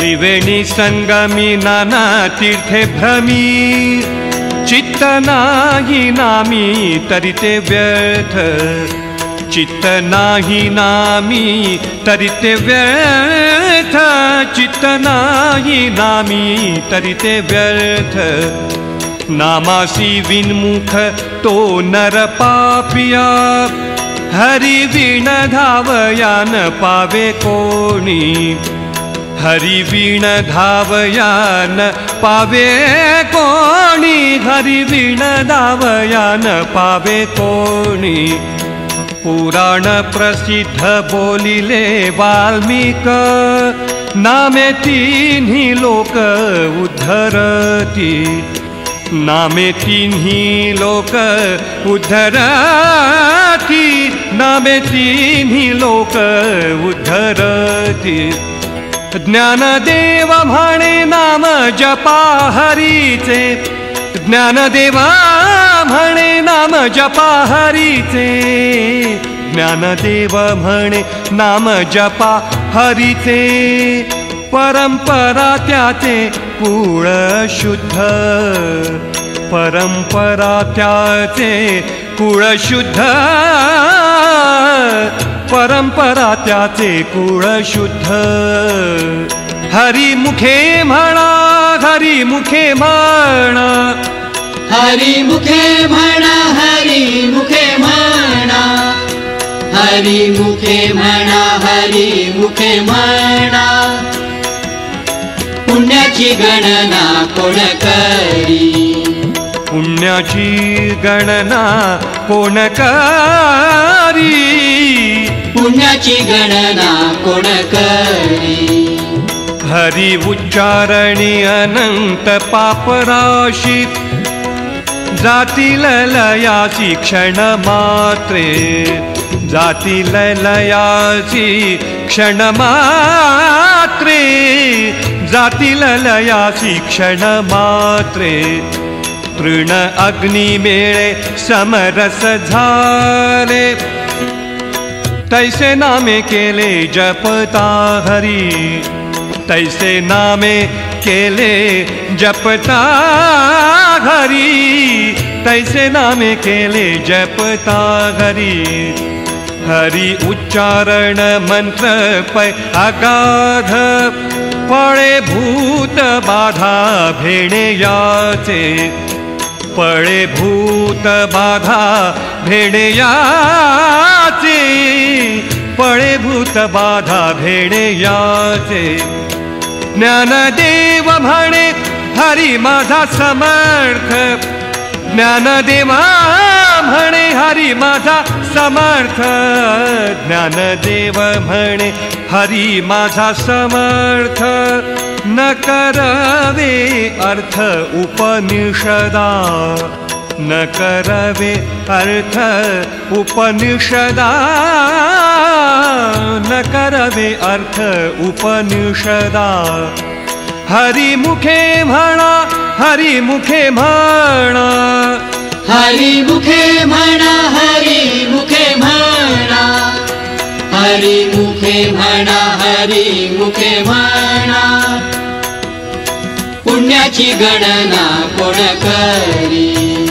त्रिवेणी संगमी नाना तीर्थे भ्रमी चित्त नाही नामी तरी ते व्यर्थ चित्त नाही नामी तरी ते व्यर्थ चित्त नाही नामी तरी ते व्यर्थ नामासी विन्मुख तो नर पापिया हरि वीण धावया न पावे कोणी हरि वीण धावया न पावे कोणी हरि वीण धावया न पावे कोणी पुराण प्रसिद्ध बोलिले वाल्मीक नामे तिन्ही लोक उद्धरती नामे तिन्ही लोक उद्धरती नामे तिन्ही लोक उद्धरती ज्ञानदेव म्हणे नाम जपा हरीचे ज्ञानदेवा म्हणे नाम जपा हरीचे ज्ञानदेव म्हणे नाम जपा हरीचे परंपरा त्याचे कुळ शुद्ध परंपरा त्याचे कुळ शुद्ध परंपरा त्याचे कुळ शुद्ध हरी मुखे म्हणा हरी मुखे म्हणा हरी मुखे म्हणा हरी मुखे म्हणा हरी मुखे म्हणा हरी मुखे म्हणा पुण्याची गणना कोण करी पुण्याची गणना कोण करी पुण्याची गणना कोण करी हरी उच्चारणी अनंत पापराशी जातील लयाची क्षण मात्रे जातील लयाची क्षण मात्रे जातील लयाची क्षण मात्रे तृण अग्नि मेळे समरस झाले तैसे नामे केले जपता हरी तैसे नामे केले जपता हरी तैसे नामे केले जपता हरी हरी उच्चारण मंत्र पै अगाध पळे भूत बाधा भेणे याचे पळे भूत बाधा भेणे याचे पळे भूत बाधा भेणे याचे ज्ञानदेव म्हणे हरी माझा समर्थ ज्ञानदेवा म्हणे हरी माझा समर्थ ज्ञानदेव म्हणे हरी माझा समर्थ न करवे अर्थ उपनिषदा न करवे अर्थ उपनिषदा न करवे अर्थ उपनिषदा हरी मुखे म्हणा हरी मुखे म्हणा हरी मुखे म्हणा हरी मुखे म्हणा हरी मुखे म्हणा हरी मुखे म्हणा पुण्याची गणना कोण करी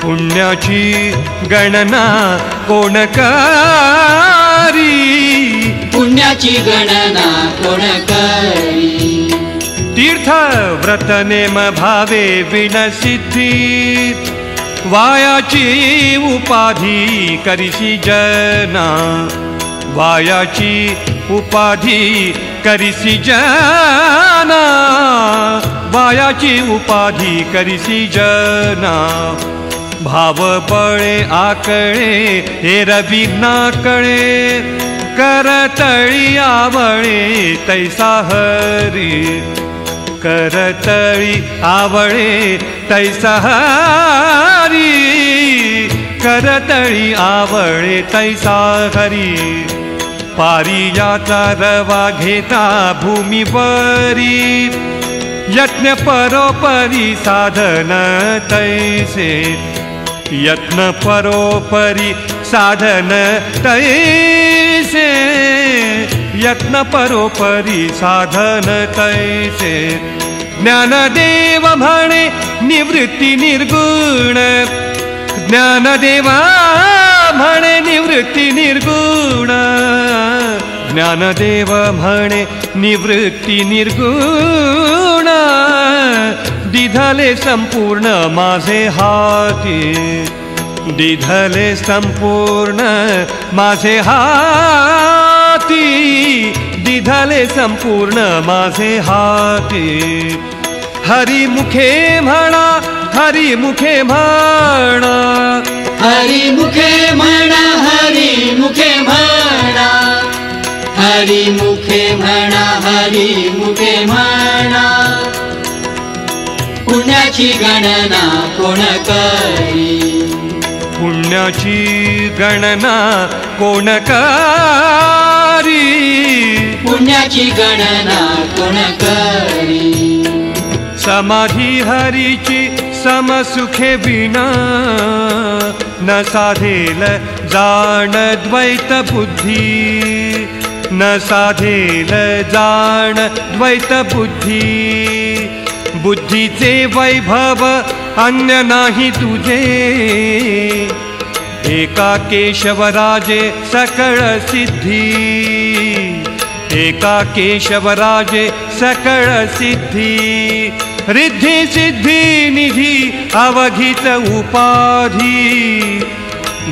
पुण्याची गणना कोण करी पुण्याची गणना कोण करी तीर्थ व्रत नेम भावे विनसिद्धी वायाची उपाधी करिसी जना वायाची उपाधी करिसी जना वायाची उपाधी करिसी जना भाव बळे आकळे हे रवी नाकळे करतळी आवळे तैसा हरी करतळी आवळे तैसा हरी करतळी आवळे तैसा हरी पारियाचा रवा घेता भूमीवरी यत्न परोपरी साधन तैसे यत्न परोपरी साधन तैसे यत्न परोपरी साधन तैसे ज्ञानदेव म्हणे निवृत्ती निर्गुण ज्ञानदेवा म्हणे निवृत्ती निर्गुण ज्ञानदेव म्हणे निवृत्ती निर्गुण दिधले संपूर्ण माझे हाती दिधले संपूर्ण माझे हाती दिधले संपूर्ण माझे हाती हरिमुखे म्हणा हरिमुखे म्हणा हरिमुखे म्हणा हरिमुखे म्हणा हरिमुखे म्हणा हरिमुखे म्हणा पुण्याची गणना कोण करी पुण्याची गणना कोण करी पुण्याची गणना कोण करी समाधी हरीची समसुखे विना न साधेल जाण द्वैत बुद्धी न साधेल जाण द्वैत बुद्धी बुद्धीचे वैभव अन्य नाही तुझे एका केशवराजे सकळ सिद्धी एका केशवराजे सकळ सिद्धी रिद्धी सिद्धी निधी अवघित उपाधी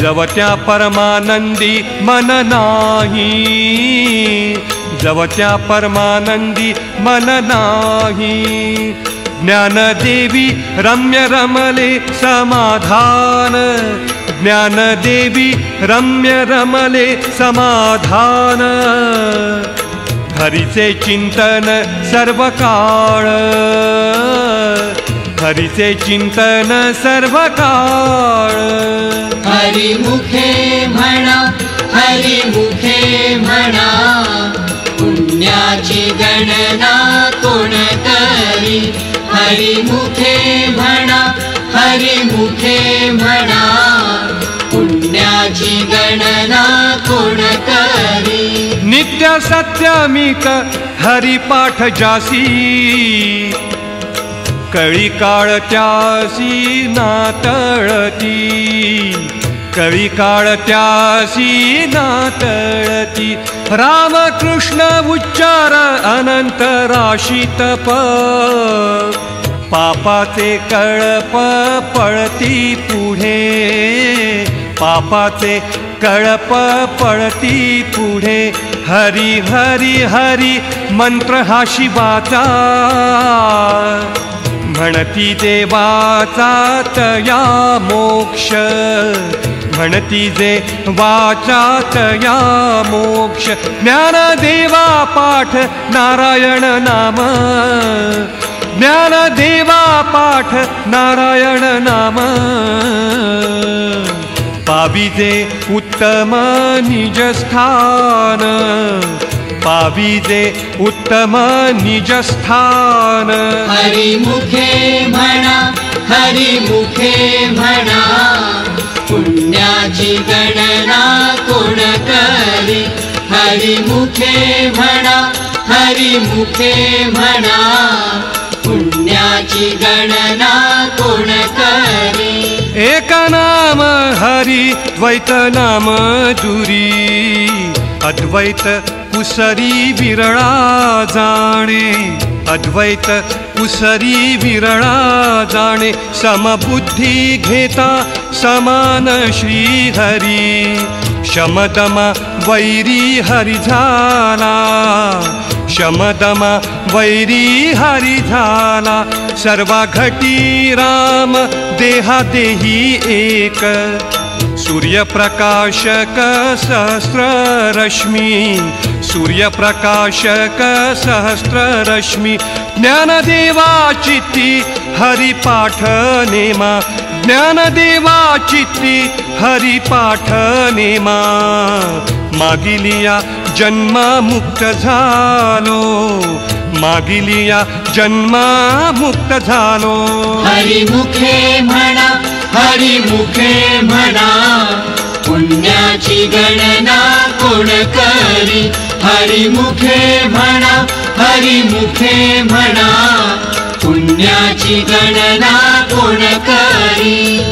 जवत्या परमानंदी मन नाही जवत्या परमानंदी मन नाही ज्ञानदेवी रम्य रमले समाधान ज्ञानदेवी रम्य रमले समाधान हरीचे चिंतन सर्व काळ हरीचे चिंतन सर्व काळ हरिमुखे म्हणा हरिमुखे म्हणा पुण्याची गणना कोण करी हरिमुखे म्हणा हरिमुखे म्हणा पुण्याची गणना कोण करी नित्य सत्यमिक हरिपाठ जासी कळी काळ त्यासी नातळती कळी काळ त्यासी नातळती रामकृष्ण उच्चार अनंत राशी तप पापाचे कळप पळती पुढे पापाचे कळप पळती पुढे हरी हरी हरी मंत्र हा शिवाचा म्हणती देवाचा तया मोक्ष म्हणती जे वाचा तया मोक्ष ज्ञानदेवा पाठ नारायण नाम ज्ञानदेवा पाठ नारायण नाम पाविजे उत्तम निजस्थान पाविजे उत्तम निजस्थान हरिमुखे म्हणा हरिमुखे म्हणा पुण्याची गणना कोण करी हरिमुखे म्हणा हरिमुखे म्हणा पुण्याची गणना कोण करी एक नाम हरि द्वैत नाम दुरी अद्वैत कुसरी विरळा जाणे अद्वैत कुसरी विरळा जाणे समबुद्धी घेता समान श्रीहरी शमदमा वैरी हरि झाला शमदमा वैरी हरि झाला सर्वा घटी राम देहा देही एक सूर्यप्रकाशक सहस्र रश्मी सूर्यप्रकाशक सहस्र रश्मी ज्ञानदेवा चित्ती हरिपाठ नेमा ज्ञानदेवा चित्ती हरिपाठ नेमा मागिलिया जन्मा मुक्त झालो मागिलिया जन्मा मुक्त झालो हरिमुखे म्हणा हरिमुखे म्हणा पुण्याची गणना कोण करी हरिमुखे म्हणा, हरिमुखे म्हणा, पुण्याची गणना कोण करी.